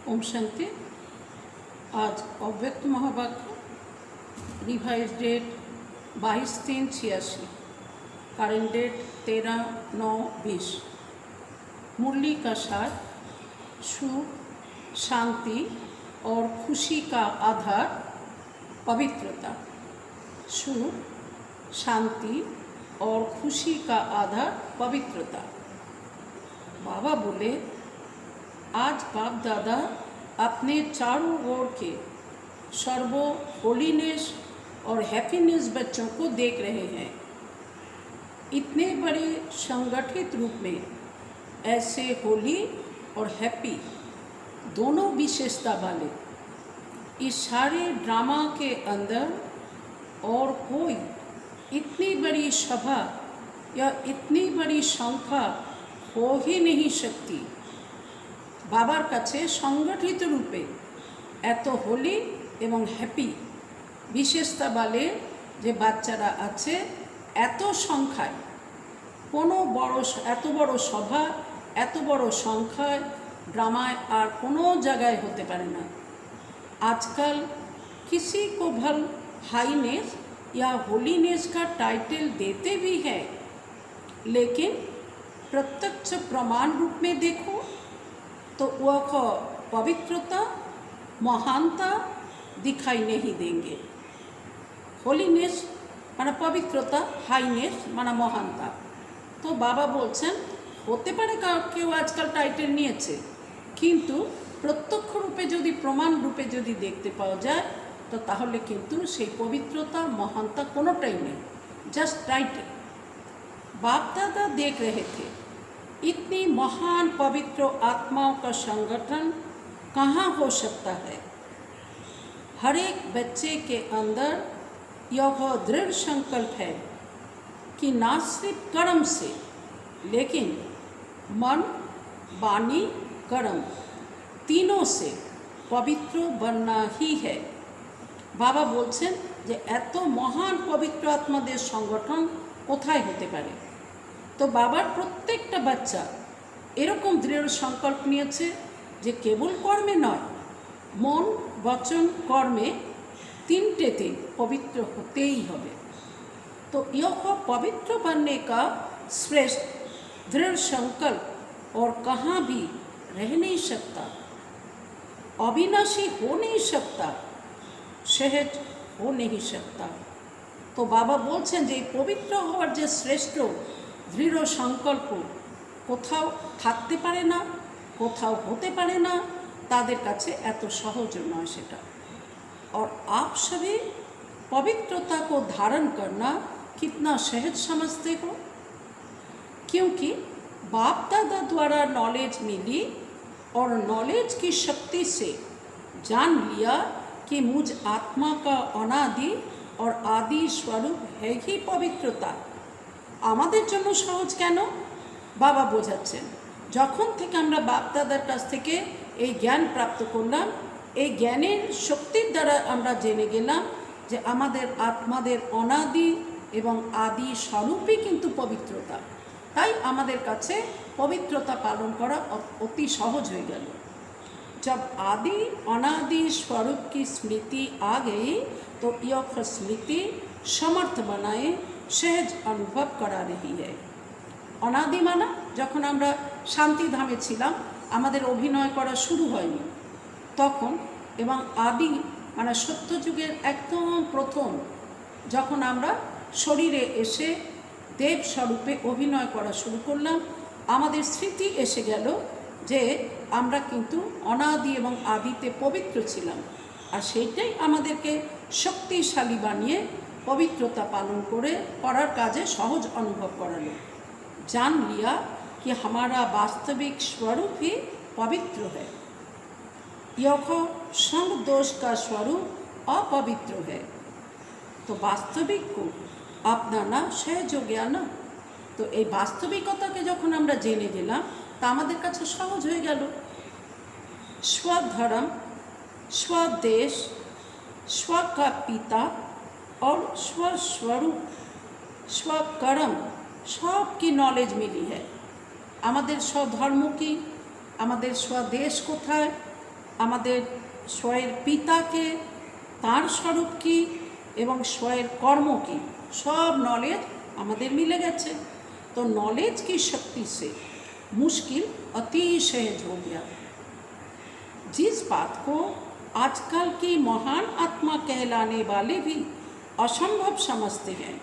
ओम शांति। आज अव्यक्त महावाक्य रिवाइज डेट 22/3/86, करेंट डेट 13/9/20। मुरली का सार सुख, शांति और खुशी का आधार पवित्रता। सुख, शांति और खुशी का आधार पवित्रता। बाबा बोले, आज बाप दादा अपने चारों ओर के सर्वो होलीनेस और हैप्पीनेस बच्चों को देख रहे हैं। इतने बड़े संगठित रूप में ऐसे होली और हैप्पी दोनों विशेषता वाले इस सारे ड्रामा के अंदर और कोई इतनी बड़ी सभा या इतनी बड़ी संख्या हो ही नहीं सकती। बाबार काछे संगठित रूपे एत होली एवं हैप्पी विशेषता वाले जे बाच्चारा आछे एत संख्याय कोनो बड़ो एत बड़ो सभा एत बड़ो संख्याय ड्रामाय आर कोनो जगह होते पारे ना। आजकल किसी को भल हाईनेस या होलीनेस का टाइटल देते भी हैं, लेकिन प्रत्यक्ष प्रमाण रूप में देखो तो वह पवित्रता महानता दिखाई नहीं देंगे। होलीनेस माना पवित्रता, हाईनेस माना महानता। तो बाबा बोलছেন होते पारे केउ आजकल टाइटल निয়েছে, किन्तु प्रत्यक्ष रूपे यदि प्रमाण रूपे यदि देखते पाওয়া যায় तो ताहले किन्तु सेई पवित्रता महानता कोनोटाई नेই, जस्ट टाइटल। बाप दादा देख रहे थे इतनी महान पवित्र आत्माओं का संगठन कहाँ हो सकता है। हर एक बच्चे के अंदर यह दृढ़ संकल्प है कि ना सिर्फ कर्म से लेकिन मन, वाणी, कर्म तीनों से पवित्र बनना ही है। बाबा बोलছেন যে এত महान पवित्र आत्माদের संगठन कोथाय होते पारे। তো বাবার প্রত্যেকটা বাচ্চা এরকম দৃঢ় সংকল্প নিয়েছে যে কেবল কর্মে নয়, মন, বচন, কর্মে तीनटेते पवित्र होते ही হবে। तो यह पवित्र बनने का श्रेष्ठ दृढ़ संकल्प और कहाँ भी रह नहीं सकता, अविनाशी हो नहीं सकता, सहज हो नहीं सकता। तो बाबा बोलছেন যে পবিত্র হওয়ার যে শ্রেষ্ঠ দৃঢ় সংকল্প কোথাও থাকতে পারে না, কোথাও হতে পারে না, তাদের কাছে এত সহজ নয় সেটা। और आप सभी पवित्रता को धारण करना कितना सहज समझते हो, क्योंकि बाप दादा द्वारा नॉलेज मिली और नॉलेज की शक्ति से जान लिया कि मुझ आत्मा का अनादि और आदि स्वरूप है ही पवित्रता। আমাদের জন্য সহজ কেন? বাবা বোঝাচ্ছেন, যখন থেকে আমরা বাপ দাদার কাছ থেকে এই জ্ঞান প্রাপ্ত করলাম, এই জ্ঞানের শক্তির দ্বারা আমরা জেনে গেলাম যে আমাদের আত্মাদের অনাদি এবং আদি স্বরূপই কিন্তু পবিত্রতা। তাই আমাদের কাছে পবিত্রতা পালন করা অতি সহজ হয়ে গেল। जब आदि अनादि स्वरूप की स्मृति आ गई तो यह स्मृति समर्थ बनाए सहज अनुभव करा रही है। अनादि माना যখন আমরা শান্তিধামে ছিলাম, আমাদের অভিনয় করা শুরু হয়নি তখন, এবং আদি মানে সত্যযুগের একদম প্রথম যখন আমরা শরীরে এসে দেব স্বরূপে অভিনয় করা শুরু করলাম, আমাদের স্মৃতি এসে গেল যে আমরা কিন্তু অনাদি এবং আদিতে পবিত্র ছিলাম, আর সেইটাই আমাদেরকে শক্তিশালী বানিয়ে পবিত্রতা পালন করার কাজে সহজ অনুভব করালো। जान लिया कि हमारा वास्तविक स्वरूप ही पवित्र है, यह संग दोष का स्वरूप अपवित्र है। तो वास्तविक को अपनाना सहज हो गया ना। तो ये वास्तविकता के जखन आमरा जेने गेलाम ता आमादेर काछे सहज हो गेल। स्वधर्म, स्वदेश, स्व का पिता और स्वस्वरूप, स्वकर्म सब की नॉलेज मिली है। आमादेर स्वधर्म की, आमादेर स्वदेश कोथाय, आमादेर स्वयं पिता के, तार स्वरूप की एवं स्वयं कर्म की सब नॉलेज आमादेर मिले गेछे। तो नॉलेज की शक्ति से मुश्किल अति सहज हो गया। जिस बात को आजकल की महान आत्मा कहलाने वाले भी असंभव समझते हैं,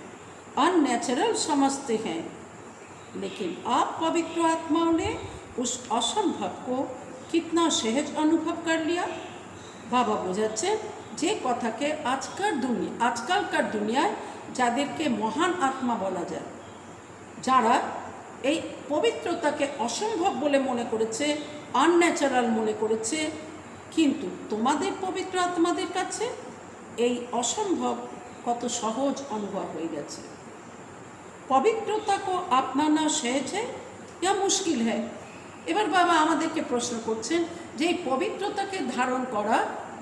अननेचुरल समझते हैं, लेकिन आप पवित्र आत्माओं ने उस असंभव को कितना सहज अनुभव कर लिया। बाबा बोझाচ্ছেন যে কথাকে আজকালকার দুনিয়ায় যাদেরকে মহান আত্মা বলা যায়, যারা এই পবিত্রতাকে অসম্ভব বলে মনে করেছে, আনন্যাচারাল মনে করেছে, কিন্তু তোমাদের পবিত্র আত্মাদের কাছে এই অসম্ভব কত সহজ অনুভব হয়ে গেছে। पवित्रता को अपनाना सहज है या मुश्किल है। এবার বাবা আমাদেরকে প্রশ্ন করছেন যে এই পবিত্রতাকে ধারণ করা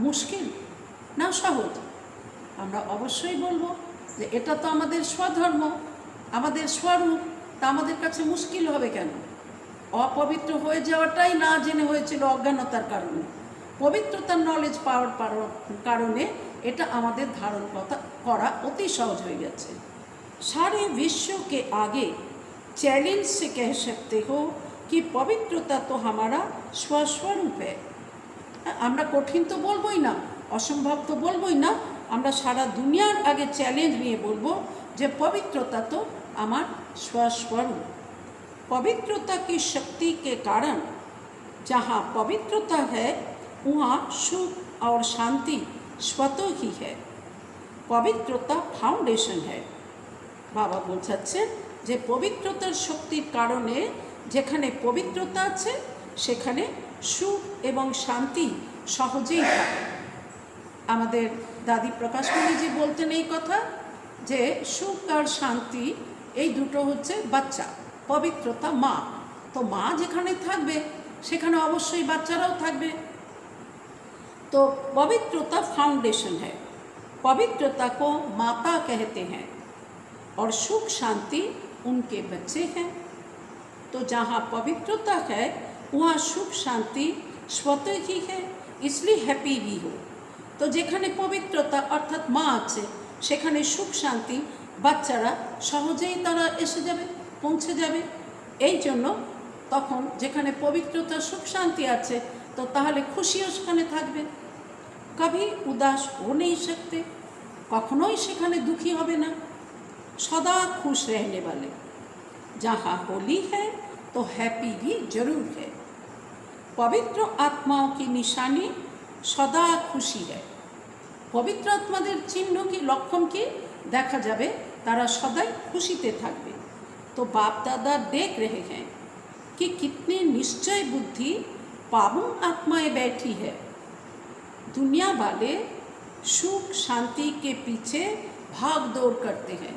মুশকিল না সহজ। আমরা অবশ্যই বলবো যে এটা তো আমাদের স্বধর্ম, আমাদের স্বরূপ, তা আমাদের কাছে মুশকিল হবে কেন? অপবিত্র হয়ে যাওয়াটাই না জেনে হয়েছিল অজ্ঞানতার কারণে। পবিত্রতার নলেজ পাওয়ার কারণে এটা আমাদের ধারণ করা অতি সহজ হয়ে গেছে। सारे विश्व के आगे चैलेंज से कह सकते हो कि पवित्रता तो हमारा स्वस्वरूप है। আমরা কঠিন তো বলবোই না, অসম্ভব তো বলবোই না, আমরা সারা দুনিয়ার আগে চ্যালেঞ্জ নিয়ে বলবো যে पवित्रता तो আমার स्वस्वरूप। पवित्रता की शक्ति के कारण जहाँ पवित्रता है वहाँ सुख और शांति स्वतः ही है। पवित्रता फाउंडेशन है। বাবা বোঝাচ্ছেন যে পবিত্রতার শক্তির কারণে যেখানে পবিত্রতা আছে সেখানে সুখ এবং শান্তি সহজেই থাকে। আমাদের দাদি প্রকাশমণিজি বলতেন এই কথা যে সুখ আর শান্তি এই দুটো হচ্ছে বাচ্চা, পবিত্রতা মা। তো মা যেখানে থাকবে সেখানে অবশ্যই বাচ্চারাও থাকবে। तो पवित्रता फाउंडेशन है। पवित्रता को माता कहते हैं और सुख शांति उनके बच्चे हैं। तो जहाँ पवित्रता है वहाँ सुख शांति स्वतः ही है, इसलिए हैप्पी भी हो। तो যেখানে পবিত্রতা অর্থাৎ মা আছে সেখানে সুখ শান্তি বাচ্চারা সহজেই তারা এসে যাবে, পৌঁছে যাবে। এই জন্য তখন যেখানে পবিত্রতা সুখ শান্তি আছে তো তাহলে খুশিও সেখানে থাকবে। কবি উদাস হো নেই सकते, কখনোই সেখানে দুঃখী হবে না। सदा खुश रहने वाले, जहाँ होली है तो हैप्पी भी जरूर है। पवित्र आत्माओं की निशानी सदा खुशी है। पवित्र आत्माদের চিহ্ন কি, লক্ষণ কি? দেখা যাবে তারা সদাই খুশিতে থাকবে। तो बाप दादा देख रहे हैं कि कितनी निश्चय बुद्धि पावन आत्माएं बैठी है। दुनिया वाले सुख शांति के पीछे भाग दौड़ करते हैं।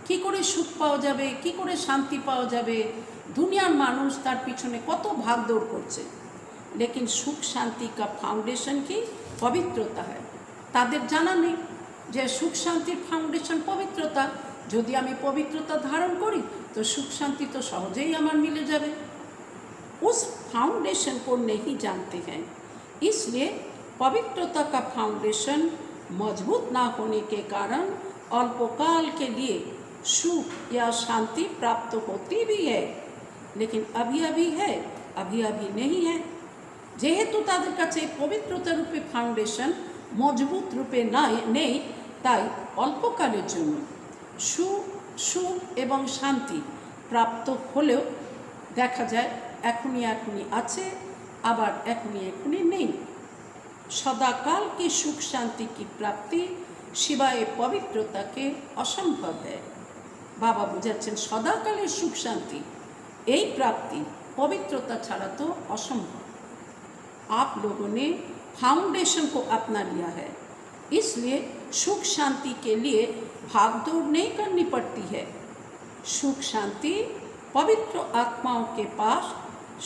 কি করে সুখ পাওয়া যাবে, কি করে শান্তি পাওয়া যাবে, দুনিয়ার মানুষ তার পিছনে কত ভাগদৌড় করছে। लेकिन সুখ শান্তি का फाउंडेशन की पवित्रता है। তাদের জানা নেই যে সুখ শান্তির ফাউন্ডেশন পবিত্রতা। যদি আমি পবিত্রতা ধারণ করি তো সুখ শান্তি তো সহজেই আমার মিলে যাবে। उस फाउंडेशन को नहीं जानते हैं, इसलिए पवित्रता का फाउंडेशन मजबूत ना होने के कारण अल्पकाल के लिए सुख या शांति प्राप्त होती भी है, लेकिन अभी अभी है, अभी अभी नहीं है। যেহেতু তাদের কাছে পবিত্রতা রূপে ফাউন্ডেশন মজবুত রূপে নেই, তাই অল্পকালের জন্য সুখ এবং শান্তি প্রাপ্ত হলেও দেখা যায় এখনই আছে, আবার এখনই নেই। सदाकाल की सुख शांति की प्राप्ति सिवाय पवित्रता के असंभव है। बाबा बुझाচ্ছেন सदाकालेर सुख शांति এই प्राप्ति पवित्रता छाड़ा तो असंभव। आप लोगों ने फाउंडेशन को अपना लिया है, इसलिए सुख शांति के लिए भागदौड़ नहीं करनी पड़ती है। सुख शांति पवित्र आत्माओं के पास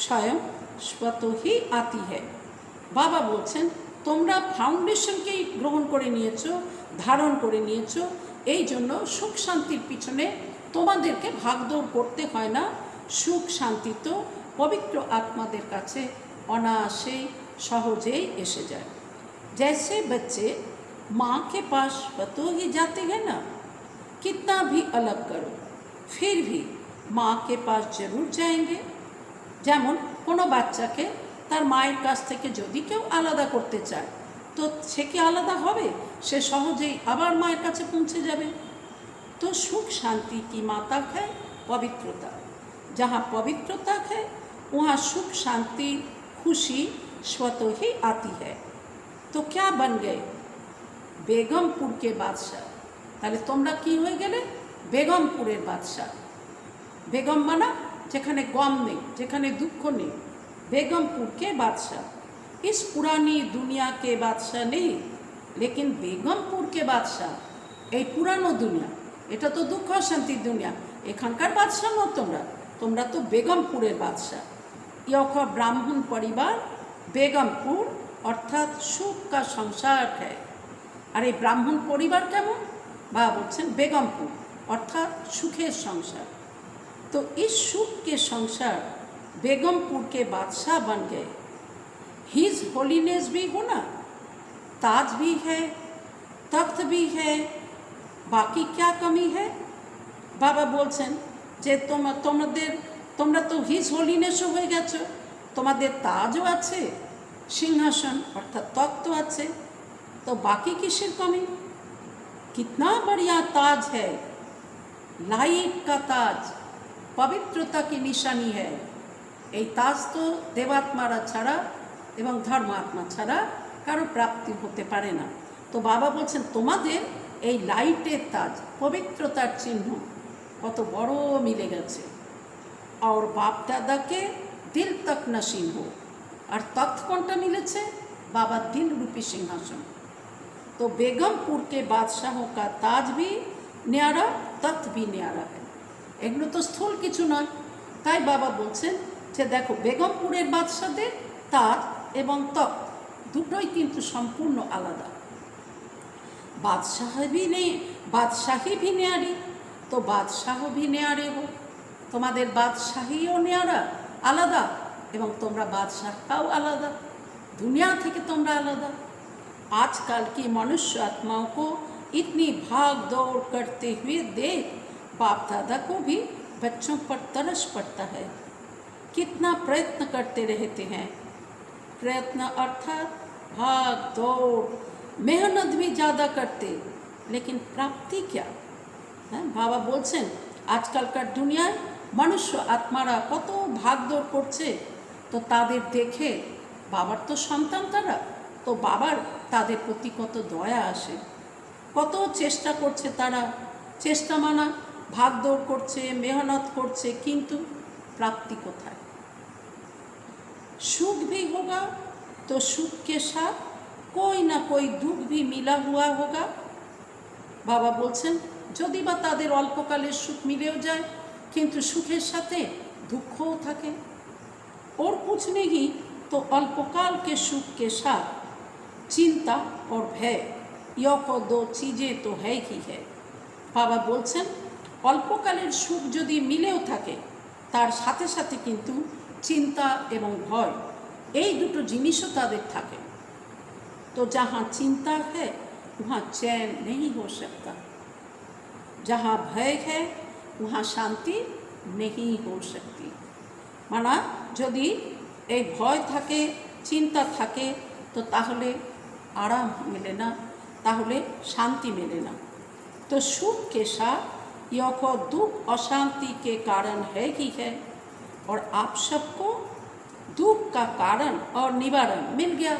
स्वयं स्वतः ही आती है। बाबा बोलছেন তোমরা ফাউন্ডেশনকেই গ্রহণ করে নিয়েছো, ধারণ করে নিয়েছো, এই জন্য সুখ শান্তির পিছনে তোমাদেরকে ভাগদৌড় করতে হয় না। সুখ শান্তি তো পবিত্র আত্মাদের কাছে অনায়াসেই সহজেই এসে যায়। जैसे बच्चे माँ के पास स्वतः ही जाते हैं ना, कितना भी अलग करो फिर भी माँ के पास जरूर जाएंगे। যেমন কোনো বাচ্চাকে তার মায়ের কাছ থেকে যদি কেউ আলাদা করতে চায় তো সে কি আলাদা হবে? সে সহজেই আবার মায়ের কাছে পৌঁছে যাবে। तो सुख शांति की माता है पवित्रता। जहाँ पवित्रता है वहाँ सुख शांति खुशी स्वतः ही आती है। तो क्या बन गए? बेगमपुर के बादशाह। তাহলে তোমরা কি হয়ে গেলে? বেগমপুরের বাদশাহ। বেগম মানা যেখানে গম নেই, যেখানে দুঃখ নেই, बेगमपुर के बादशाह। इस पुरानी दुनिया के बादशाह नहीं, लेकिन बेगमपुर के बादशाह। এই পুরানো দুনিয়া, এটা তো দুঃখ শান্তির দুনিয়া, এখানকার বাদশাহ নও তোমরা, তোমরা তো বেগমপুরের বাদশাহ। यह ब्राह्मण परिवार बेगमपुर अर्थात सुख का संसार है। और ये ब्राह्मण परिवार केमन? बाबा बोलছেন बेगमपुर अर्थात सुखेर संसार। तो इस सुख के संसार बेगमपुर के बादशाह बन गए। हिज होलीनेस भी होना, ताज भी है, तख्त भी है, बाकी क्या कमी है? बाबा बोलছেন যে তোমরা তো হিজ হোলিনেসও হয়ে গেছো, তোমাদের তাজও আছে, সিংহাসন অর্থাৎ তখ্ত আছে, তো বাকি কিসের কমি? कितना बढ़िया ताज है, लाइट का ताज, पवित्रता की निशानी है। এই তাজ তো দেবাত্মারা ছাড়া এবং ধর্মাত্মা ছাড়া কারো প্রাপ্তি হতে পারে না। তো বাবা বলছেন তোমাদের এই লাইটের তাজ, পবিত্রতার চিহ্ন কত বড় মিলে গেছে। और बाप दादा के दिल तक नसीन हो। और तख्त কোনটা মিলেছে? बाबा दिल रूपी सिंहासन। तो बेगमपुर के बादशाहों का ताज भी न्यारा, तख्त भी न्यारा है। এগুলো তো স্থূল কিছু নয়। তাই বাবা বলছেন যে দেখো বেগমপুরের বাদশাদের তাজ এবং তখ্ত দুটোই কিন্তু সম্পূর্ণ আলাদা। बादशाही भी न्यारी, तो बादशाह भी न्यारे हो। তোমাদের বাদশাহীও নিয়ারা আলাদা এবং তোমরা বাদশাহটাও আলাदा, दुनिया থেকে তোমরা আলাদা। आजकल की मनुष्य आत्माओं को इतनी भाग दौड़ करते हुए देख बाप दादा को भी बच्चों पर तरस पड़ता है। कितना प्रयत्न करते रहते हैं, प्रयत्न अर्थात भाग दौड़, मेहनत भी ज़्यादा करते, लेकिन प्राप्ति क्या है? बाबा बोलছেন आजकलकार दुनियाয় मनुष्य आत्मारा कत भागदौड़ করছে, तो তাদের দেখে বাবার তো সন্তান তারা, তো বাবার তাদের প্রতি কত দয়া আসে, কত চেষ্টা করছে তারা, চেষ্টা মানা ভাগদৌড় করছে, মেহনত করছে, কিন্তু प्राप्ति কোথায়? सुख भी होगा तो सुख के साथ कोई ना कोई दुख भी मिला हुआ होगा। बाबा बोलছেন যদি বা তাদের অল্পকালের সুখ মিলেও যায়, কিন্তু সুখের সাথে দুঃখও থাকে। और कुछ नहीं तो अल्पकाल के सुख के साथ चिंता और भय, यह दो चीज़ें तो है ही है। बाबा बोलছেন অল্পকালের সুখ যদি মিলেও থাকে, তার সাথে সাথে কিন্তু চিন্তা এবং ভয়, এই দুটো জিনিসও তাদের থাকে। तो जहाँ चिंता है वहाँ चैन नहीं हो सकता, जहाँ भय है वहाँ शांति नहीं हो सकती। माना यदि এই ভয় থাকে, চিন্তা থাকে, তো তাহলে आराम मिले ना, ताहले शांति मिले ना। तो सुख के साथ यह दुख अशांति के कारण है ही है, और आप सबको दुख का कारण और निवारण मिल गया।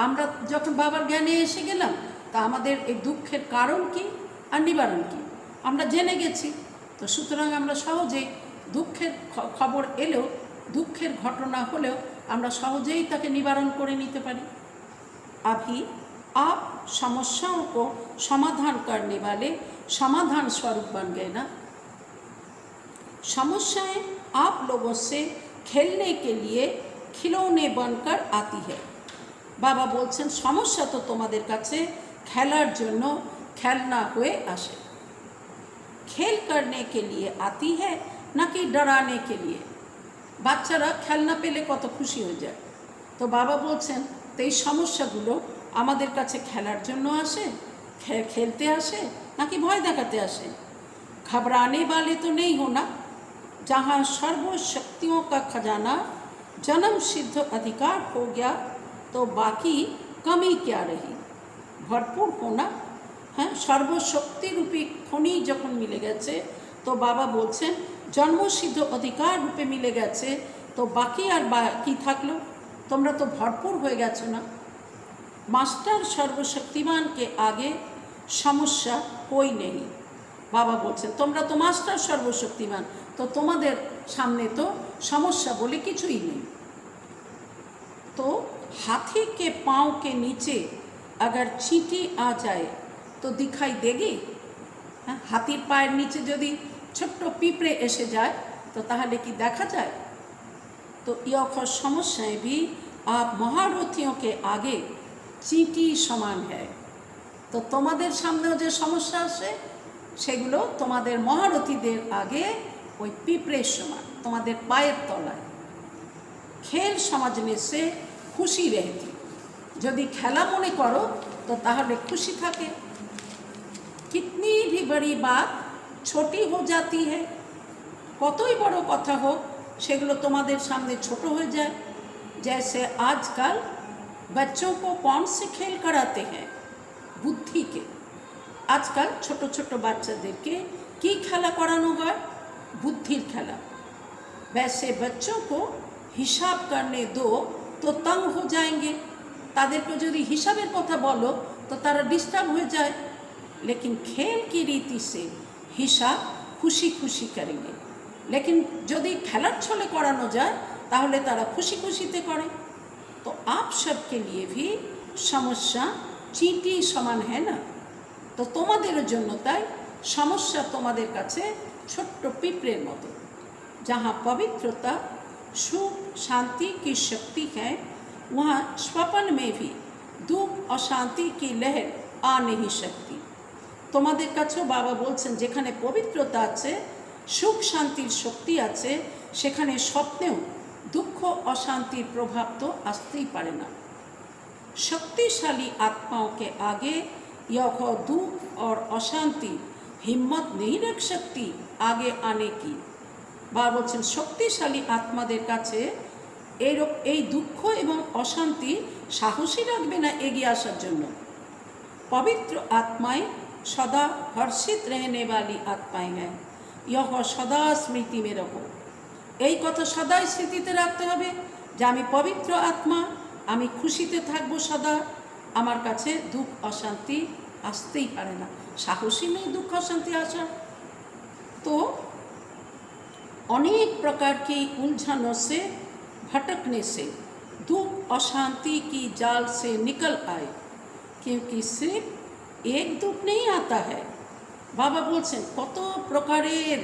আমরা যখন বাবার জ্ঞানে এসে গেলাম, তা আমাদের এই দুঃখের কারণ কি আর নিবারণ কি আমরা জেনে গেছি। তো সুতরাং আমরা সহজেই দুঃখের খবর এলেও, দুঃখের ঘটনা হলেও আমরা সহজেই তাকে নিবারণ করে নিতে পারি। अभी आप समस्याओं को समाधान करने वाले समाधान स्वरूप बन गए ना। समस्याएं आप लोगों से खेलने के लिए खिलौने बनकर आती है। बाबा बोलছেন সমস্যা তো তোমাদের কাছে খেলার জন্য খেলনা হয়ে আসে। खेल करने के लिए आती है ना कि डराने के लिए। বাচ্চারা খেলনা পেলে কত খুশি হয়ে যায়। তো বাবা বলছেন তো এই সমস্যাগুলো আমাদের কাছে খেলার জন্য আসে, খেলতে আসে নাকি ভয় দেখাতে আসে? घबराने वाले तो नहीं होना। जहाँ सर्व शक्तियों का खजाना जन्म सिद्ध अधिकार हो गया, तो बाकी कमी क्या रही? भरपूर होना, हाँ, सर्वशक्ति रूपी खनि जखन मिले गेছে, तो बाबा बोलছেন जन्मसिद्ध अधिकार रूपे मिले गेছে, तो बाकी আর কি থাকলো? তোমরা তো ভরপুর হয়ে গেছো না। मास्टर सर्वशक्तिमान के आगे समस्या कोई नहीं। बाबा बोलছেন তোমরা তো मास्टर सर्वशक्तिमान, तो তোমাদের सामने तो समस्या बोले কিছুই নেই। तो हाथी के पाँव के नीचे अगर चींटी आ जाए तो दिखाई देगी? हाथीर पाয়ের नीचे यदि छोट्ट पिपड़े एसे जाए तो ताहले कि देखा जाए? तो यह समस्याएं भी आप महारथियों के आगे चींटी समान है। तो তোমাদের সামনেও যে সমস্যা আসে সেগুলো তোমাদের মহারথীদের আগে ওই পিঁপড়ের সমান, তোমাদের পায়ের তলায়। खेल समझने से खुशी रहती। यदि खेला मने करो तो ताहले खुशी थाके। कितनी भी बड़ी बात छोटी हो जाती है। कतई बड़ो कथा हो सेगुलो तुम्हारे सामने छोटो हो जाए। जैसे आजकल बच्चों को कौन से खेल कराते हैं? बुद्धि के। आजकल छोटो छोटो बाच्चादेरके की खेला करानो है? बुद्धिर खेला। वैसे बच्चों को हिसाब करने दो तो तंग हो जाएंगे। तादेरके यदि हिसाबेर कथा बोलो तो तारा डिस्टार्ब हो जाए। लेकिन खेल की रीति से हिसाब खुशी खुशी करेंगे। लेकिन यदि खेलार छले करानो जाए ताहले तारा खुशी खुशीते करे। तो आप सबके लिए भी समस्या चींटी समान है ना। तो तुम्हादेर जन्य ताई समस्या तुम्हादेर काछे छोट्ट पिपड़ेर मतो। जहाँ पवित्रता सुख शांति की शक्ति है, वहाँ स्वप्न में भी दुख अशांति की लहर आ नहीं सकती। তোমাদের কাছেও বাবা বলছেন যেখানে পবিত্রতা আছে সুখ শান্তির শক্তি আছে, সেখানে স্বপ্নেও দুঃখ অशांतिर प्रभाव तो আসতেই পারে না। शक्तिशाली आत्माओं के आगे यह दुख और अशांति हिम्मत नहीं रख सकती आगे आने की। বা বলছেন শক্তিশালী আত্মাদের কাছে এই দুঃখ এবং অশান্তি সাহসী রাখবে না এগিয়ে আসার জন্য। पवित्र आत्माएं सदा हर्षित रहने वाली आत्माएं हैं, यह सदा स्मृति में रखो। এই কথা সদাই স্মৃতিতে রাখতে হবে যে আমি পবিত্র আত্মা, আমি খুশিতে থাকবো সদা, আমার কাছে দুঃখ অশান্তি আসতেই পারে না। সাহসী নেই দুঃখ অশান্তি আসা। तो अनेक प्रकार की उलझनों से भटकने से दुख अशांति की जाल से निकल आए, क्योंकि सिर्फ एक दुख नहीं आता है। बाबा बोलছেন কত প্রকারের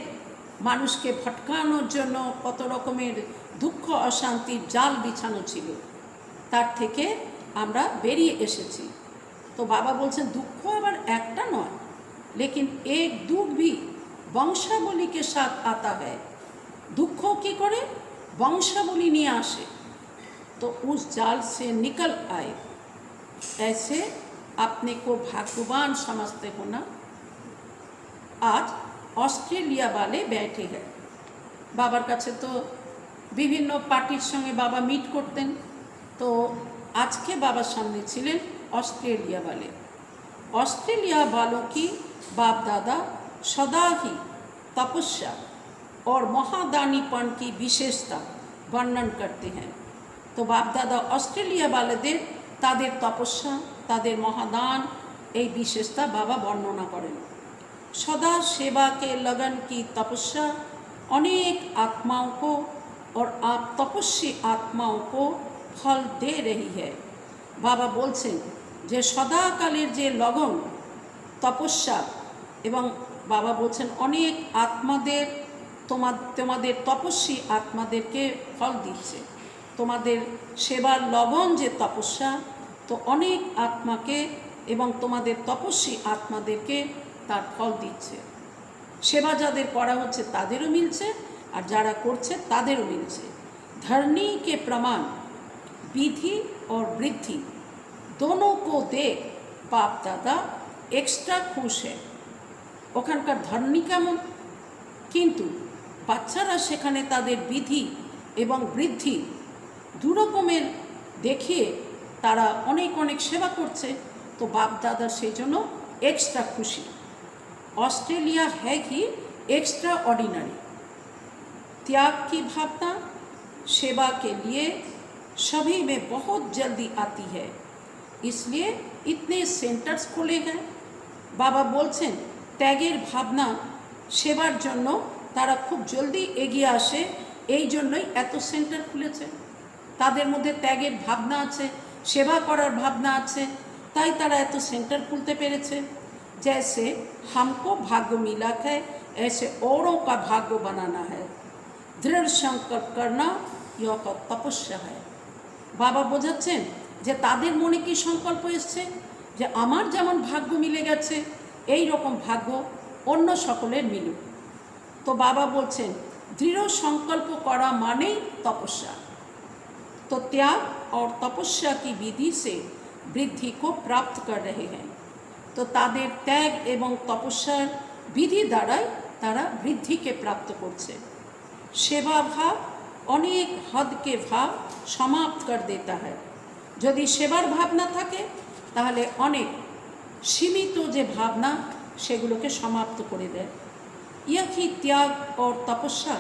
মানুষকে ভটকানোর জন্য কত রকমের দুঃখ অশান্তির জাল বিছানো ছিল, তার থেকে আমরা বেরিয়ে এসেছি। তো বাবা বলছেন দুঃখ আবার একটা নয়, लेकिन एक दुख भी वंशावली के साथ आता है। दुख की करे वंशावली नहीं आसे, तो उस जाल से निकल आए। ऐसे अपने को भाग्यवान समझते हो ना। आज ऑस्ट्रेलिया वाले बैठे हैं, बाबार काछे तो विभिन्न पार्टिर संगे बाबा मीट करतें, तो आज के बाबार सामने छिलेन ऑस्ट्रेलिया वाले। ऑस्ट्रेलिया वालों की बाप दादा सदा ही तपस्या और महादानीपन की विशेषता वर्णन करते हैं। तो बाप दादा ऑस्ट्रेलिया वालेদের তাদের তপস্যা, তাদের মহাদান, এই বিশেষতা বাবা বর্ণনা করেন। सदा सेवा के लगन की तपस्या अनेक आत्माओं को और आप तपस्वी आत्माओं को फल दे रही है। बाबा बोलছেন যে সদাকালের যে লগন তপস্যা, এবং বাবা বলছেন অনেক আত্মাদের তোমাদের তপস্বী আত্মাদেরকে ফল দিচ্ছে। তোমাদের সেবার লগন যে তপস্যা, তো অনেক আত্মাকে এবং তোমাদের তপস্বী আত্মাদেরকে তার ফল দিচ্ছে। সেবা যাদের করা হচ্ছে তাদেরও মিলছে, আর যারা করছে তাদেরও মিলছে। धरनी के प्रमाण विधि और वृद्धि दोनों को देख बाप दादा एक्स्ट्रा खुश है। ওখানকার ধরনী কেমন, কিন্তু বাচ্চারা সেখানে তাদের বিধি এবং বৃদ্ধি দুরকমের দেখিয়ে তারা অনেক অনেক সেবা করছে, তো বাপ দাদার সেই জন্য এক্সট্রা খুশি। ऑस्ट्रेलिया है कि एक्स्ट्रा ऑर्डिनरी। त्याग की भावना सेवा के लिए सभी में बहुत जल्दी आती है, इसलिए इतने सेंटर्स खोले हैं। बाबा बोलছেন ত্যাগের ভাবনা সেবার জন্য তারা খুব জলদি এগিয়ে আসে, এই জন্যই এত সেন্টার খুলেছে। তাদের মধ্যে ত্যাগের ভাবনা আছে, সেবা করার ভাবনা আছে, তাই তারা এত সেন্টার খুলতে পেরেছে। जैसे हमको भाग्य मिला है, ऐसे औरों का भाग्य बनाना है। दृढ़ संकल्प करना यह तपस्या है। बाबा বোঝাচ্ছেন যে তাদের মনে কি সংকল্প এসছে যে আমার যেমন ভাগ্য মিলে গেছে এই রকম ভাগ্য অন্য সকলের মিলুক। তো বাবা বলছেন দৃঢ় সংকল্প করা মানেই তপস্যা। तो त्याग और तपस्या की विधि से वृद्धि को प्राप्त कर रहे हैं। तो তাদের ত্যাগ এবং তপস্যার বিধি দ্বারাই তারা বৃদ্ধিকে প্রাপ্ত করছে। সেবা ভাব অনেক हद के भाव समाप्त कर देता है। যদি সেবার ভাবনা থাকে তাহলে অনেক সীমিত যে ভাবনা সেগুলোকে সমাপ্ত করে দেয়। यही त्याग और तपस्या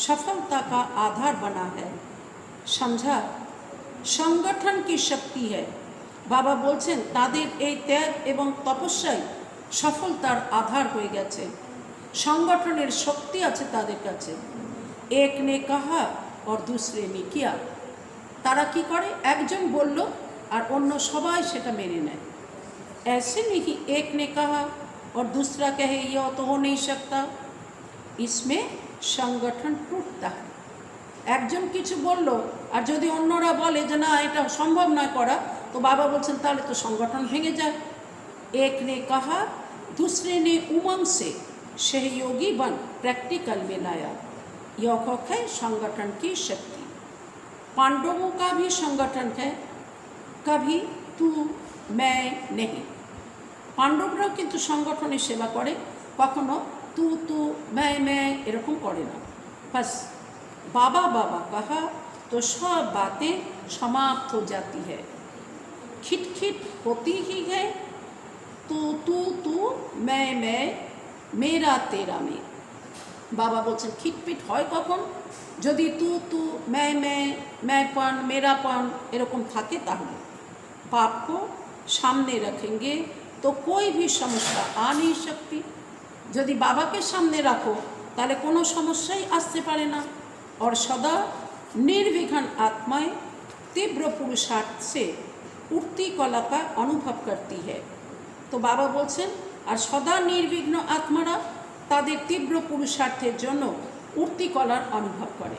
सफलता का आधार बना है। समझा, संगठन की शक्ति है। বাবা বলছেন তাদের এই ত্যাগ এবং তপস্যাই সফলতার আধার হয়ে গেছে। সংগঠনের শক্তি আছে তাদের কাছে। এক নে কাহা और दूसरे ने किया। তারা কি করে, একজন বলল আর অন্য সবাই সেটা মেনে নেয়। ऐसे नहीं एक ने कहा और दूसरा कहे यह तो हो नहीं सकता, इसमें संगठन टूटता है। একজন কিছু বলল আর যদি অন্যরা বলে যে না এটা সম্ভব না করা, তো বাবা বলছেন তাহলে তো সংগঠন ভেঙে যায়। एक ने कहा दूसरे ने उमंग से सहयोगी बन प्रैक्टिकल में लाया। यह है संगठन की शक्ति। पांडवों का भी संगठन है, कभी तू मैं नहीं। पांडवराও কিন্তু সংগঠনের সেবা করে, কখনো तू तू मैं এরকম করে না। बस बाबा बाबा कहा तो सब बातें समाप्त हो जाती है। खिटखिट होती ही है, तू तू तू मैं मेरा तेरा में। बाबा বলছেন খিটপিট হয় কখন, যদি তু তু मैंपन मेरापन এরকম থাকে তাহলে। बाप को सामने रखेंगे तो कोई भी समस्या आ नहीं सकती। যদি বাবাকে সামনে রাখো তাহলে কোনো সমস্যাই আসতে পারে না। और सदा निर्विघ्न आत्माएं तीव्र पुरुषार्थ से उठती कला का अनुभव करती है। तो बाबा বলছেন আর সদা নির্বিঘ্ন আত্মারা তাদের তীব্র পুরুষার্থের জন্য উঠতি কলার অনুভব করে।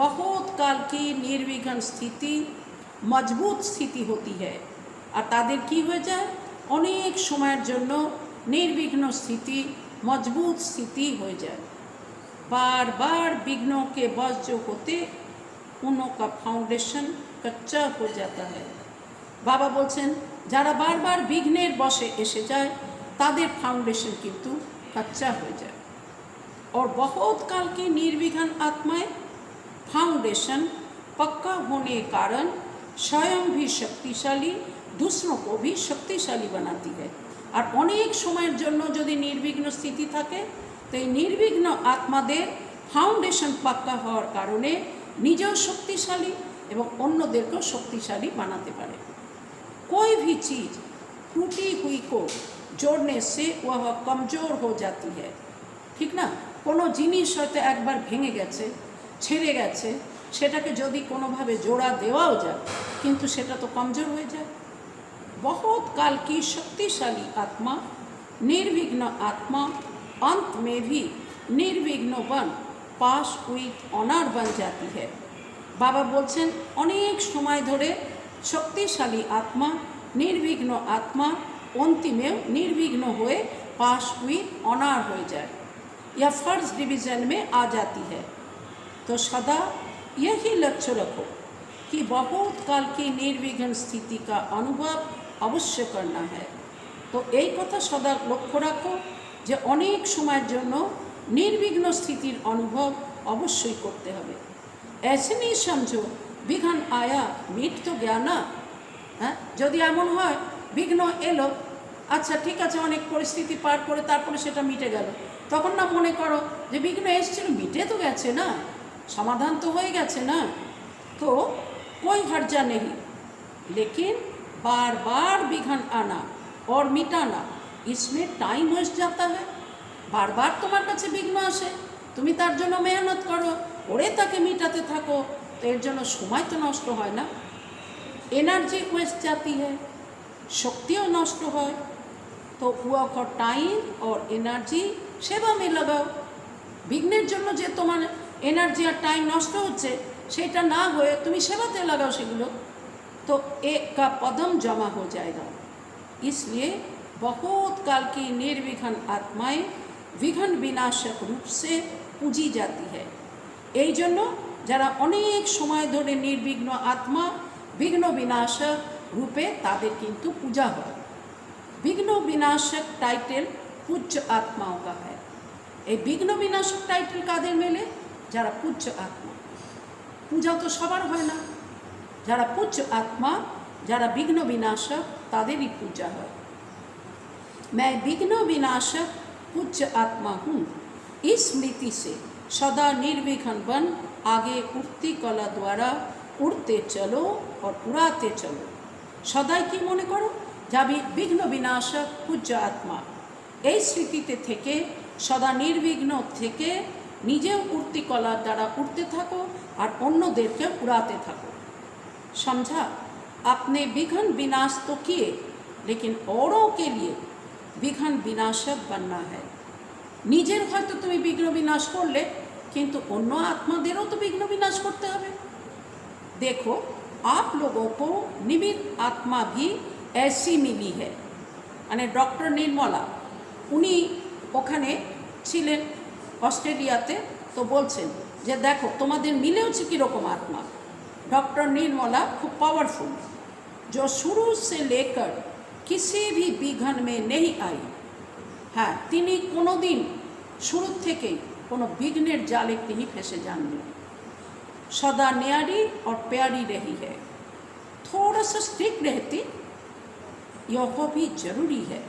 बहुत काल की निर्विघ्न स्थिति मजबूत स्थिति होती है। আর তাদের কি হয়ে যায়, অনেক সময়ের জন্য निर्विघ्न स्थिति मजबूत स्थिति हो जाए। बार बार विघ्नों के बस जो होते उनका फाउंडेशन कच्चा हो जाता है। बाबा बोलছেন যারা বারবার বিঘ্নের বশে এসে যায় তাদের फाउंडेशन किंतु कच्चा हो जाए। और बहुत काल की निर्विघ्न आत्माएं फाउंडेशन पक्का होने के कारण स्वयं भी शक्तिशाली, दूसरों को भी शक्तिशाली बनाती है। আর অনেক সময়ের জন্য যদি নির্বিঘ্ন স্থিতি থাকে তো এই নির্বিঘ্ন আত্মাদের ফাউন্ডেশন পাক্কা হওয়ার কারণে নিজেও শক্তিশালী এবং অন্যদেরকেও শক্তিশালী বানাতে পারে। कोई भी चीज़ टूटी हुई को जोड़ने से वह कमज़ोर हो जाती है। ठीक ना, কোনো জিনিস হয়তো একবার ভেঙে গেছে, ছেড়ে গেছে, সেটাকে যদি কোনোভাবে জোড়া দেওয়াও যায় কিন্তু সেটা তো কমজোর হয়ে যায়। बहुत काल की शक्तिशाली आत्मा निर्विघ्न आत्मा अंत में भी निर्विघ्न बन पास उइथ ऑनर बन जाती है। बाबा बोलছেন অনেক সময় ধরে শক্তিশালী আত্মা निर्विघ्न आत्मा अंतिमेও निर्विघ्न हुए पास उइथ ऑनर हो जाए या फर्स्ट डिवीजन में आ जाती है। तो सदा यही लक्ष्य रखो कि बहुत काल की निर्विघ्न स्थिति का अनुभव अवश्य करना है। तो এই কথা সদা লক্ষ্য রাখো যে অনেক সময়ের জন্য নির্বিঘ্ন স্থিতির অনুভব অবশ্যই করতে হবে। ऐसे नहीं समझो विघ्न आया मिट तो गया ना। হ্যাঁ, যদি এমন হয় বিঘ্ন এলো, আচ্ছা ঠিক আছে অনেক পরিস্থিতি পার করে তারপরে সেটা মিটে গেল, তখন না মনে করো যে বিঘ্ন এসেছিল মিটে তো গেছে না, সমাধান তো হয়ে গেছে না। তো कोई हर्जा नहीं, लेकिन बार बार विघ्न आना और मिटाना इसमें टाइम वेस्ट जाता है। बार बार तुम्हार काছে বিঘ্ন আসে, তুমি তার জন্য মেহনত করো, ওরে তাকে মিটাতে থাকো, তো এর জন্য সময় তো নষ্ট হয় না, एनर्जी वेस्ट जाती है, शक्तियों नष्ट হয়। तो वह टाइम और एनर्जी सेवा में लगाओ। বিঘ্নের জন্য যে তোমার এনার্জি আর টাইম নষ্ট হচ্ছে সেটা না হয়ে তুমি সেবাতে লাগাও সেগুলো, तो एक का पदम जमा हो जाएगा। इसलिए बहुत काल की निर्विघ्न आत्माएं विघ्न विनाशक रूप से पूजी जाती है। এই জন্য যারা অনেক সময় ধরে নির্বিঘ্ন আত্মা विघ्न विनाशक रूपे तादेर किन्तु पूजा है। विघ्न विनाशक टाइटल पूज्य आत्माओं का है। ये विघ्न विनाशक टाइटल कादेर मेले যারা पूज्य आत्मा। पूजा तो सबार হয় না, যারা पूज्य आत्मा যারা विघ्न विनाशक तादेरই पूजा है। मैं विघ्न विनाशक पूज्य आत्मा हूँ, इस स्मृति से सदा निर्विघ्न बन आगे उठती कला द्वारा उड़ते चलो और उड़ाते चलो। सदाई की मने करो যাবি विघ्न विनाशक पूज्य आत्मा, এই স্মৃতিতে থেকে সদা নির্বিঘ্ন থেকে নিজেও উঠতি কলার দ্বারা উঠতে থাকো আর অন্যদেরকে উড়াতে থাকো। समझा, आपने विघ्न विनाश तो किए लेकिन औरों के लिए विघ्न विनाशक बनना है। নিজের হয়তো তুমি বিঘ্ন বিনাশ করলে কিন্তু অন্য আত্মাদেরও তো বিঘ্ন বিনাশ করতে হবে। देखो आप लोगों को निमित्त आत्मा भी ऐसी मिली है। यानी डॉक्टर निर्मला उन्हीं ওখানে ছিলেন অস্ট্রেলিয়াতে, তো বলছেন যে দেখো তোমাদের মিলেওছে কীরকম আত্মা। डॉक्टर निर्मला खूब पावरफुल, जो शुरू से लेकर किसी भी विघन में नहीं आई। हाँ, তিনি কোনো দিন শুরু থেকেই কোনো বিঘ্নের জালে তিনি ফেসে যাননি। सदा न्यारी और प्यारी रही है। थोड़ा सा स्ट्रिक्ट रहती, यह भी जरूरी है।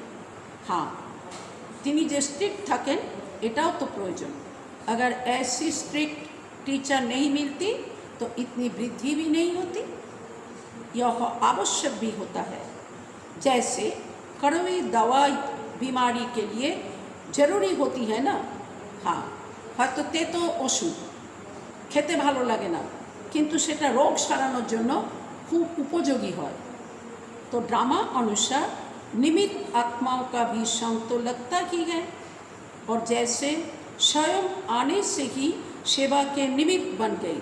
हाँ, তিনি যে स्ट्रिक्ट থাকেন এটাও তো প্রয়োজন। अगर ऐसी स्ट्रिक्ट टीचर नहीं मिलती तो इतनी वृद्धि भी नहीं होती। यह आवश्यक भी होता है। जैसे कड़वी दवाई बीमारी के लिए जरूरी होती है ना। हाँ, হয়তো তেতো ওষুধ খেতে ভালো লাগে না, কিন্তু সেটা রোগ সারানোর জন্য খুব উপযোগী হয়। तो ड्रामा अनुसार निमित्त आत्माओं का भी संग तो लगता ही है, और जैसे स्वयं आने से ही सेवा के निमित्त बन गई।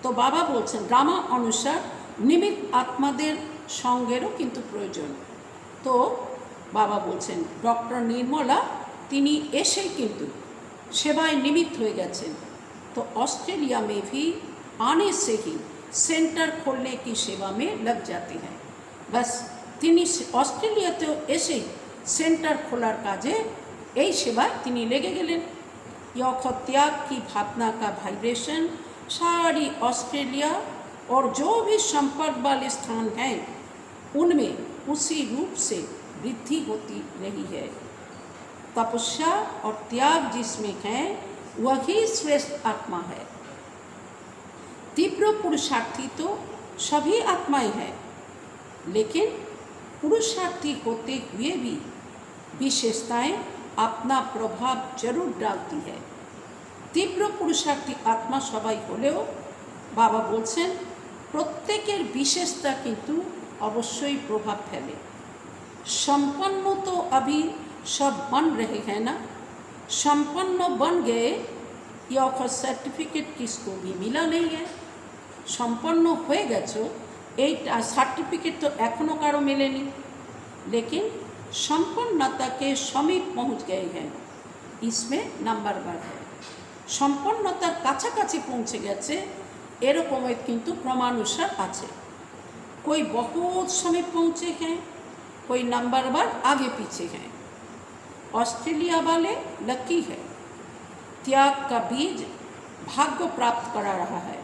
तो बाबा बोलছেন ड्रामा अनुसार निमित्त आत्माদের সঙ্গেরও কিন্তু প্রয়োজন। তো বাবা বলছেন ডক্টর নির্মলা তিনি এসেই কিন্তু সেবায় নিমিত্ত হয়ে গেছেন। तो ऑस्ट्रेलिया में भी आने से ही सेंटर खोलने की सेवा में लग जाते हैं। बस তিনি অস্ট্রেলিয়াতেও এসেই সেন্টার খোলার কাজে এই সেবায় তিনি লেগে গেলেন। यह त्याग की भावना का वाइब्रेशन सारी ऑस्ट्रेलिया और जो भी संपर्क वाले स्थान हैं उनमें उसी रूप से वृद्धि होती रही है। तपस्या और त्याग जिसमें है वही श्रेष्ठ आत्मा है। तीव्र पुरुषार्थी तो सभी आत्माएं हैं, लेकिन पुरुषार्थी होते हुए भी विशेषताएं अपना प्रभाव जरूर डालती है। तीव्र पुरुषार्थी आत्मा सबाई होलेও बाबा बोलছেন प्रत्येकेर विशेषता किन्तु अवश्यई प्रभाव फैले। संपन्न तो अभी सब बन रहे हैं ना। संपन्न बन गए, यह सर्टिफिकेट किसको भी मिला नहीं है। संपन्न हो गेছো এইটা সার্টিফিকেট তো এখনও কারো মেলেনি, लेकिन संपन्नता के समीप पहुँच गए हैं, इसमें नंबर 1 है। সম্পন্নতার কাছাকাছি পৌঁছে গেছে এরকম কিন্তু ক্রমানুসার আছে। कोई बहुत समीप पहुँचे हैं, कोई नंबर 1 आगे पीछे हैं। ऑस्ट्रेलिया वाले लकी है, त्याग का बीज भाग्य प्राप्त करा रहा है।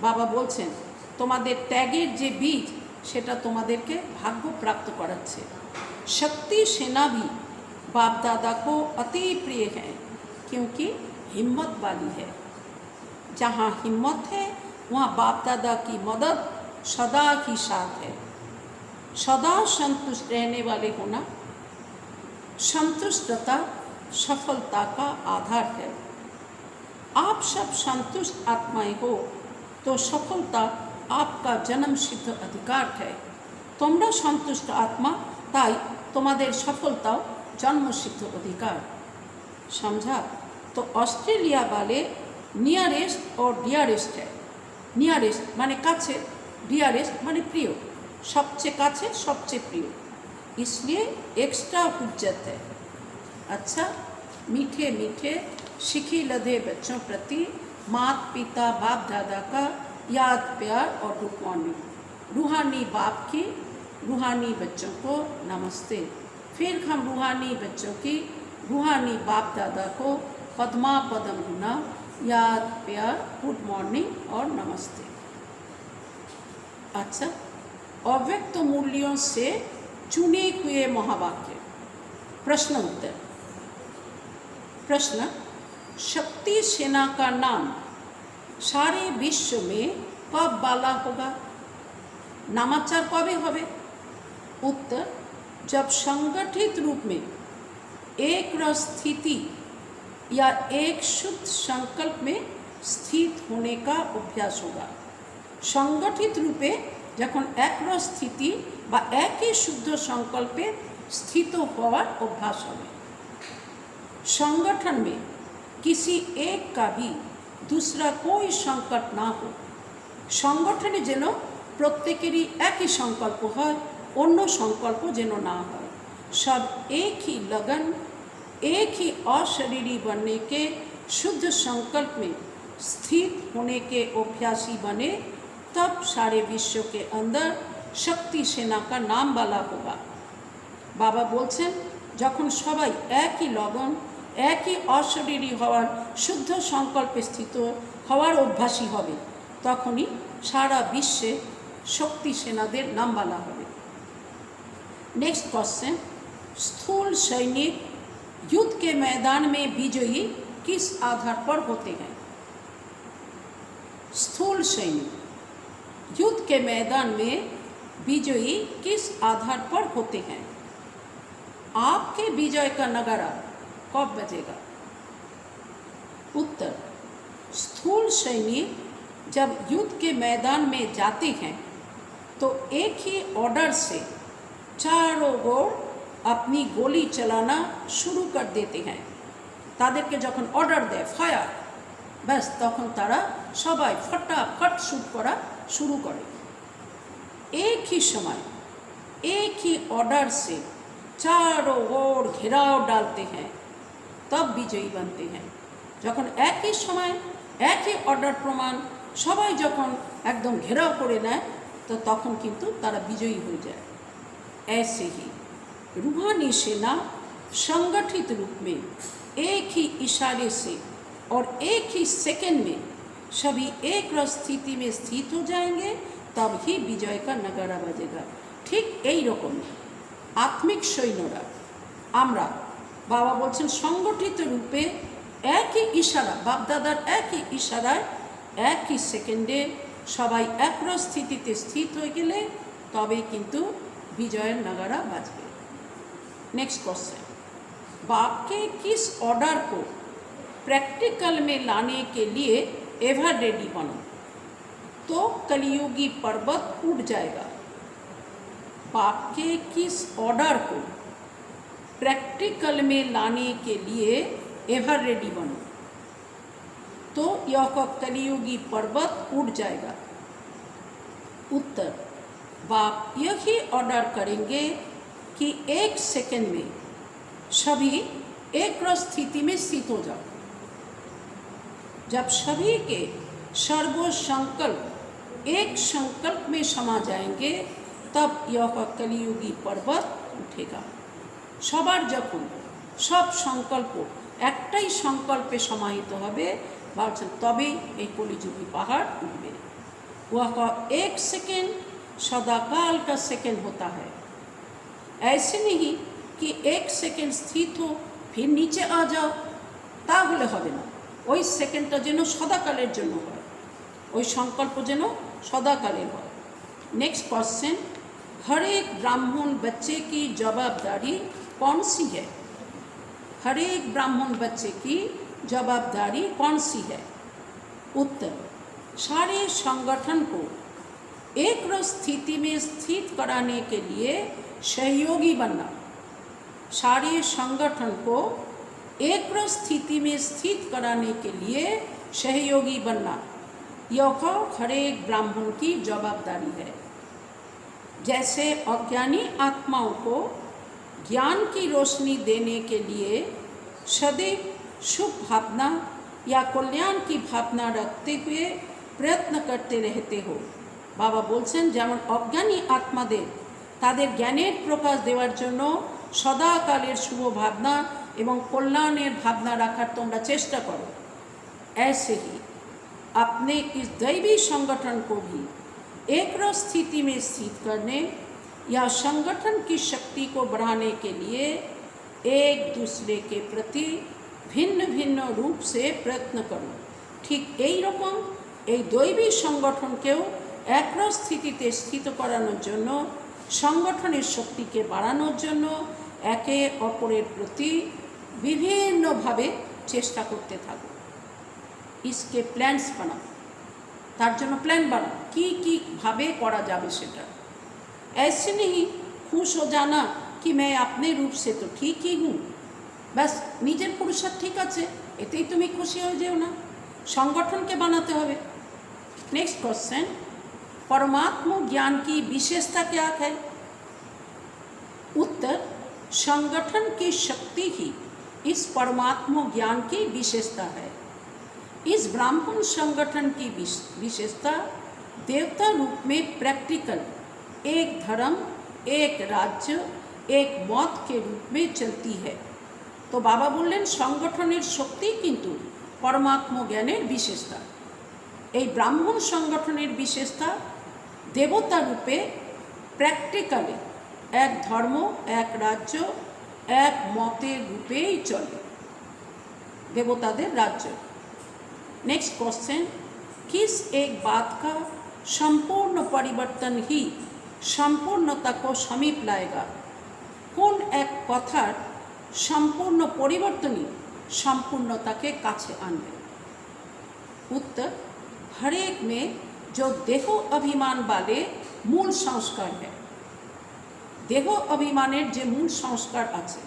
बाबा बोलছেন তোমাদের ত্যাগের যে বীজ সেটা তোমাদেরকে ভাগ্য প্রাপ্ত করাচ্ছে। शक्ति सेना भी बाप दादा को अति प्रिय है, क्योंकि हिम्मत वाली है। जहाँ हिम्मत है वहाँ बाप दादा की मदद सदा ही साथ है। सदा संतुष्ट रहने वाले होना, संतुष्टता सफलता का आधार है। आप सब संतुष्ट आत्माएं हो तो सफलता आपका जन्म सिद्ध अधिकार है। তোমরা সন্তুষ্ট আত্মা, তাই তোমাদের সফলতাও জন্মসিদ্ধ অধিকার। समझा? तो ऑस्ट्रेलिया वाले नियरेस्ट और डियरेस्ट है। नियरेस्ट माने काछे, डियरेस्ट माने प्रिय, सबसे काछे सबसे प्रिय, इसलिए एक्स्ट्रा हुज्जत है। अच्छा, मीठे मीठे शिखी लधे बच्चों प्रति माता पिता बाप दादा का याद प्यार और गुड मॉर्निंग। रूहानी बाप की रूहानी बच्चों को नमस्ते। फिर हम रूहानी बच्चों की रूहानी बाप दादा को पद्मा पदम गुना याद प्यार गुड मॉर्निंग और नमस्ते। अच्छा, अव्यक्त मूल्यों से चुने हुए महावाक्य। प्रश्न उत्तर। प्रश्न, शक्ति सेना का नाम सारे विश्व में कब बाला होगा? नामाचार कब होबे? उत्तर, जब संगठित रूप में एक स्थिति या एक शुद्ध संकल्प में स्थित होने का अभ्यास होगा। संगठित रूपे যখন একরস স্থিতি বা একই শুদ্ধ संकल्पे स्थित होवार अभ्यास होबे। संगठन में किसी एक का भी दूसरा कोई संकट ना हो। संगठने जेन प्रत्येकेरই একই संकल्प হয়, অন্য संकल्प जेन ना হয়। सब एक ही लगन एक ही अशरीरी बनने के शुद्ध संकल्प में स्थित होने के अभ्यासी बने, तब सारे विश्व के अंदर शक्ति सेना का नाम वाला होगा। बाबा बोलছেন যখন সবাই একই লগন একই অশরীরী হওয়ার শুদ্ধ সংকল্পে স্থিত হওয়ার অভ্যাসী হবে, তখনই সারা বিশ্বে শক্তি সেনাদের নাম বলা হবে। नेक्स्ट क्वेश्चन, स्थूल सैनिक युद्ध के मैदान में विजयी किस आधार पर होते हैं? स्थूल सैनिक युद्ध के मैदान में विजयी किस आधार पर होते हैं? आपके विजय का नगारा कब बजेगा? उत्तर, स्थूल सैनिक जब युद्ध के मैदान में जाते हैं तो एक ही ऑर्डर से चारों ओर अपनी गोली चलाना शुरू कर देते हैं। तादेरके जखन ऑर्डर दे फायर, बस तखन तारा सबाई फटाफट शूट करा शुरू करे। एक ही समय एक ही ऑर्डर से चारों ओर घेराव डालते हैं, तब विजयी बनते हैं। जखन एक ही समय एक ही ऑर्डर प्रमाण सबाई जखन एकदम घेराव करे नेय, तो तखन किन्तु तारा विजयी हो जाए। ऐसे ही रूहानी सेना संगठित रूप में एक ही इशारे से और एक ही सेकंड में सभी एक रस स्थिति में स्थित हो जाएंगे, तब ही विजय का नगारा बजेगा। ठीक यही रकम आत्मिक सैन्यरा आमरा बाबा बोलছেন संगठित रूपे एक ही इशारा बापदादार एक ही इशाराय एक ही सेकेंडे सबाई एक रस स्थितिते स्थित हो गेले तबे किन्तु विजयर नगारा बाजबे। नेक्स्ट क्वेश्चन, बाप के किस ऑर्डर को प्रैक्टिकल में लाने के लिए एवर रेडी बनो तो कलियुगी पर्वत उड़ जाएगा? बाप के किस ऑर्डर को प्रैक्टिकल में लाने के लिए एवर रेडी बनो तो यह कलियुगी पर्वत उड़ जाएगा? उत्तर, बाप यही ऑर्डर करेंगे कि एक सेकंड में सभी एक रस स्थिति में स्थित हो जाओ। जब सभी के सर्व संकल्प एक संकल्प में समा जाएंगे, तब यह कलियुगी पर्वत उठेगा। सबार जखन सब संकल्प एकटाई संकल्पे समाहित होबे, तबेई एई कलियुगी पहाड़ उठबे। वह एक सेकेंड सदाकाल का सेकेंड होता है। ऐसे नहीं कि एक सेकेंड स्थित हो फिर नीचे आ जाओ, ताहले होबे ना। ওই সেকেন্ডটা যেন সদাকালের জন্য হয়, ওই সংকল্প যেন সদাকালের হয়। नेक्स्ट क्वेश्चन, हर एक ब्राह्मण बच्चे की जवाबदारी कौन सी है? हर एक ब्राह्मण बच्चे की जवाबदारी कौन सी है? उत्तर, सारे संगठन को एक रस स्थिति में स्थित कराने के लिए सहयोगी बनना। सारे संगठन को एक रस स्थिति में स्थित कराने के लिए सहयोगी बनना, यह हर एक ब्राह्मण की जवाबदारी है। जैसे अज्ञानी आत्माओं को ज्ञान की रोशनी देने के लिए सदैव शुभ भावना या कल्याण की भावना रखते हुए प्रयत्न करते रहते हो। बाबा बोलছেন যেমন অজ্ঞানী आत्माদের তাদের জ্ঞানের প্রকাশ দেওয়ার জন্য সদাকালের শুভ ভাবনা एवं कल्याणेर भावना रखार तोमरा चेष्टा करो, ऐसे ही अपने इस दैवी संगठन को भी एक रस स्थिति में स्थित करने या संगठन की शक्ति को बढ़ाने के लिए एक दूसरे के प्रति भिन्न भिन्न रूप से प्रयत्न करो। ठीक यही रकम এই दैवी संगठनকেও एक रस स्थितिते स्थित करानोर जन्य संगठनेर शक्तिके बाड़ानोर जन्य एके अपरेर प्रति विभिन्न भावे चेष्टा करते थाको। इसके प्लान्स बनाओ, तार जन्य प्लान बनाओ की भावे करा जाबे सेटा। ऐसे नहीं खुश हो जाना कि मैं अपने रूप से तो ठीक ही हूँ, बस निजेर पुरुषार्थ ठीक आछे एतेई तुमी खुशी हो जेओ ना, संगठन के बनाते होबे। नेक्स्ट क्वेश्चन, परमात्मा ज्ञान की विशेषता क्या है? उत्तर, संगठन की शक्ति ही इस परमात्मा ज्ञान की विशेषता है। इस ब्राह्मण संगठन की विशेषता देवता रूप में प्रैक्टिकल एक धर्म, एक राज्य, एक मत के रूप में चलती है। तो बाबा बोलें संगठনের शक्ति किन्तु परमात्मा ज्ञानेर विशेषता। এই ব্রাহ্মণ সংগঠনের বিশেষতা দেবতা রূপে প্র্যাকটিক্যালি এক ধর্ম, এক রাজ্য, এক মতের রূপেই চলে, देवताদের राज्य। नेक्स्ट क्वेश्चन, किस एक बात का संपूर्ण परिवर्तन ही संपूर्णता को समीप लाएगा? कौन एक कथार संपूर्ण परिवर्तन ही संपूर्णता के काछे आनबे? उत्तर, हर एक में जो देहो अभिमान वाले मूल संस्कार है, देहो अभिमानेर जे मूल संस्कार आछे,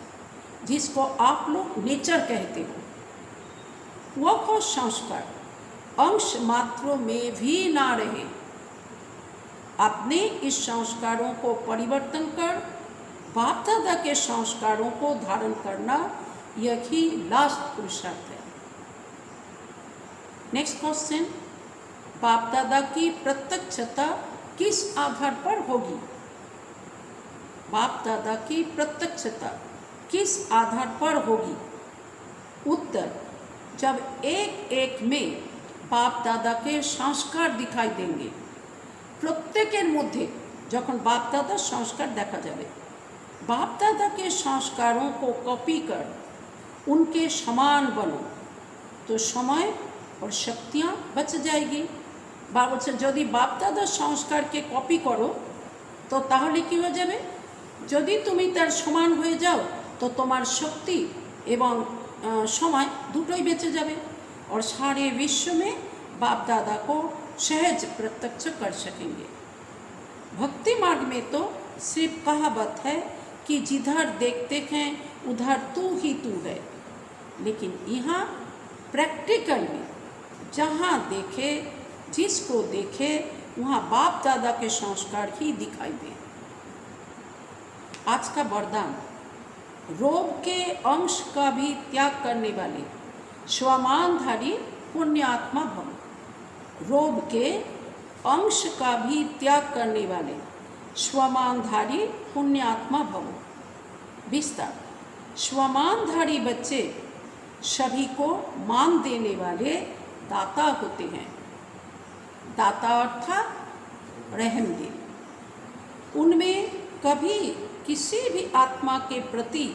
जिसको आप लोग नेचर कहते हो, वह संस्कार अंश मात्र में भी ना रहे। आपने इस संस्कारों को परिवर्तन कर बाप दादा के संस्कारों को धारण करना यही लास्ट पुरुषार्थ है। नेक्स्ट क्वेश्चन, बाप दादा की प्रत्यक्षता किस आधार पर होगी? बाप दादा की प्रत्यक्षता किस आधार पर होगी? उत्तर, जब एक एक में बाप दादा के संस्कार दिखाई देंगे। प्रत्येकेर मध्य जखन बाप दादा संस्कार देखा जाए, बाप दादा के संस्कारों को कॉपी कर उनके समान बनो तो समय और शक्तियाँ बच जाएगी। बाबा यदि बाप दादा संस्कार के कॉपी करो तो ताहले कि हो जाए, यदि तुमी तार समान हो जाओ तो तुम्हार शक्ति एवं समय दुटोई बेचे जाए और सारे विश्व में बाप दादा को सहज प्रत्यक्ष कर सकेंगे। भक्ति मार्ग में तो सिर्फ कहावत है कि जिधर देखते हैं उधर तू ही तू है, लेकिन यहाँ प्रैक्टिकल में जहाँ देखे, जिसको देखे वहाँ बाप दादा के संस्कार ही दिखाई दे। आज का वरदान, रोग के अंश का भी त्याग करने वाले स्वमानधारी पुण्य आत्मा भव। रोग के अंश का भी त्याग करने वाले स्वमानधारी पुण्य आत्मा भव। विस्तार, स्वमानधारी बच्चे सभी को मान देने वाले दाता होते हैं। दाता अर्थात रहमदिल। उनमें कभी किसी भी आत्मा के प्रति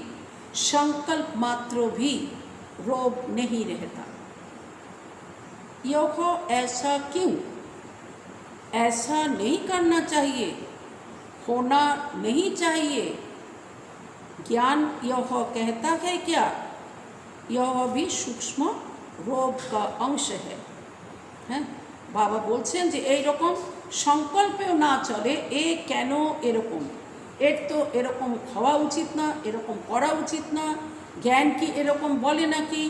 संकल्प मात्र भी रोग नहीं रहता। यह ऐसा क्यों? ऐसा नहीं करना चाहिए, होना नहीं चाहिए। ज्ञान यह कहता है क्या? यह भी सूक्ष्म रोग का अंश है। बाबा बोलছেন যে এই রকম সংকল্পেও না চলে, এ কেন এরকম, এর তো এরকম হওয়া উচিত না, এরকম করা উচিত না, জ্ঞান কি এরকম বলে নাকি?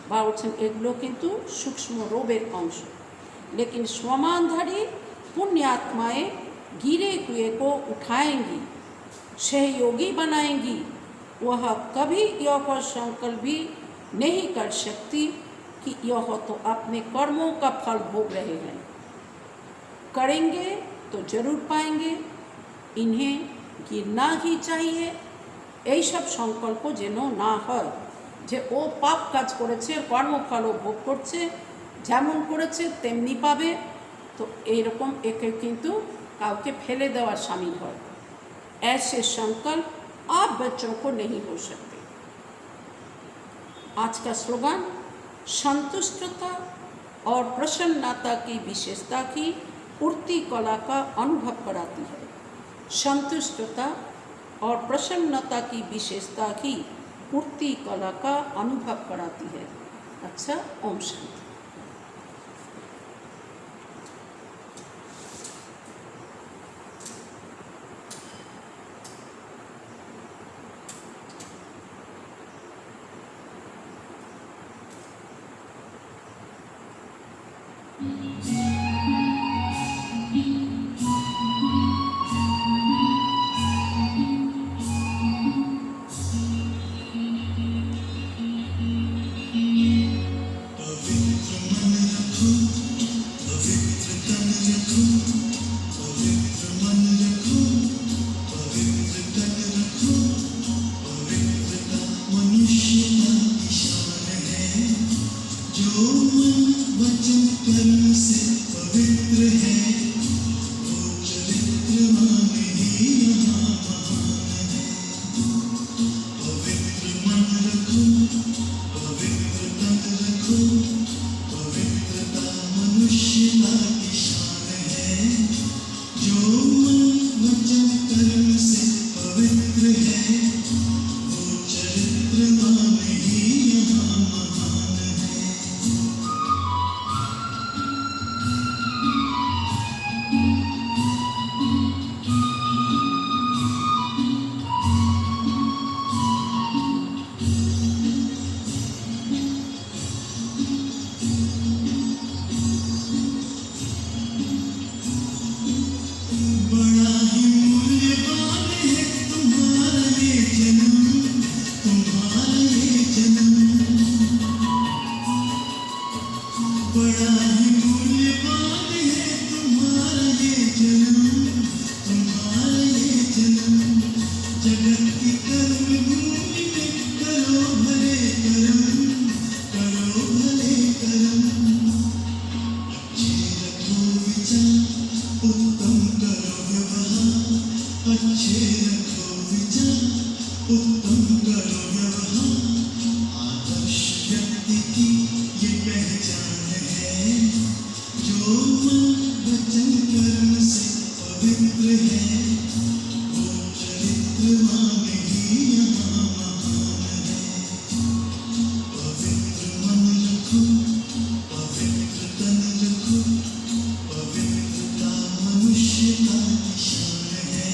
বাবা বলছেন এগুলো কিন্তু सूक्ष्म रोगের अंश। लेकिन स्वमानधारी पुण्य आत्माएं गिरे हुए को उठाएंगी, सहयोगी बनाएंगी। वह कभी यह संकल्प भी नहीं कर सकती कि यह तो अपने कर्मों का फल भोग रहे हैं, करेंगे तो जरूर पाएंगे, इन्हें गिरना ही चाहिए। এই সব সংকল্প যেন না হয় যে ও পাপ কাজ করেছে, কর্মফলও ভোগ করছে, যেমন করেছে তেমনি পাবে। তো এইরকম একে কিন্তু কাউকে ফেলে দেওয়ার শামিল হয়। ऐसे संकल्प आप बच्चों को नहीं हो सकते। आज का स्लोगन, संतुष्टता और प्रसन्नता की विशेषता की पूर्ति कला का अनुभव कराती है। संतुष्टता और प्रसन्नता की विशेषता ही पूर्ति कला का अनुभव कराती है। अच्छा, ओम शांति। जगत की कर्म भूमि में करो भले कर्म, करो भले कर्म। अच्छे रखो विचार, उत्तम करो व्यवहार, अच्छे रखो विचार, उत्तम करो व्यवहार। आदर्श व्यक्ति की ये पहचान है, जो मन वचन कर्म से पवित्र है, वो चरित्रवान ही यहाँ महान है। पवित्र मन रखो, पवित्र तन रखो, पवित्रता मनुष्य का निशान है,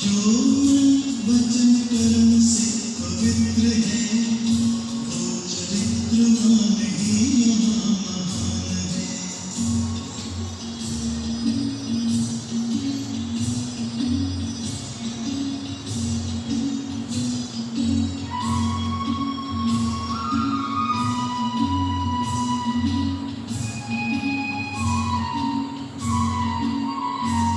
जो मन वचन कर्म से पवित्र है, वो चरित्रवान ही यहाँ महान है।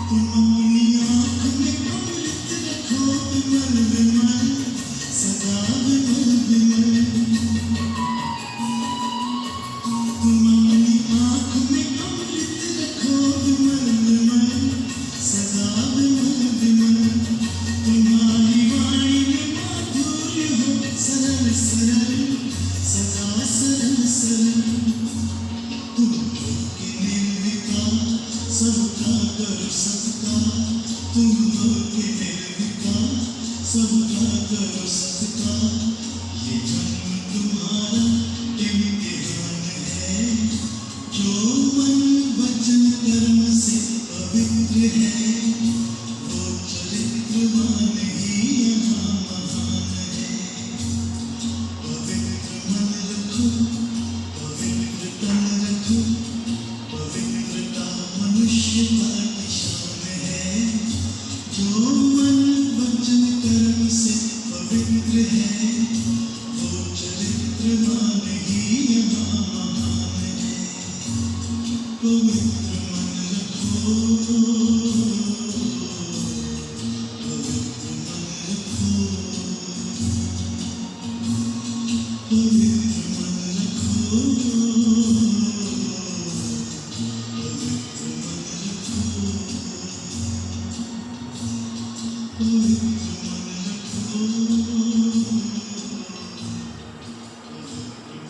तुम अपनी आँख में अमृत रखो, विमल विमल, सदा विमल विमल। तुम अपनी आँख में अमृत रखो, विमल विमल, सदा विमल विमल। तुम्हारी वाणी में माधुर्य हो, सरल सरल, सदा सरल सरल। तुम लोग निर्विकार, सबका करो सत्कार, तुम लोग निर्विकार, सबका करो सत्कार। ये जन्म तुम्हारा इम्तिहान है, जो मन वचन कर्म से पवित्र है, वो चरित्रवान ही यहाँ महान है। पवित्र मन रखो, पवित्र तन रखो, पवित्रता मनुष्य का निशान है, जो मन वचन कर्म से पवित्र है, वो चरित्रवान ही यहाँ महान है। पवित्र मन रखो, पवित्र मन रखो, पवित्र मन रखो, पवित्र मन रखो, पवित्र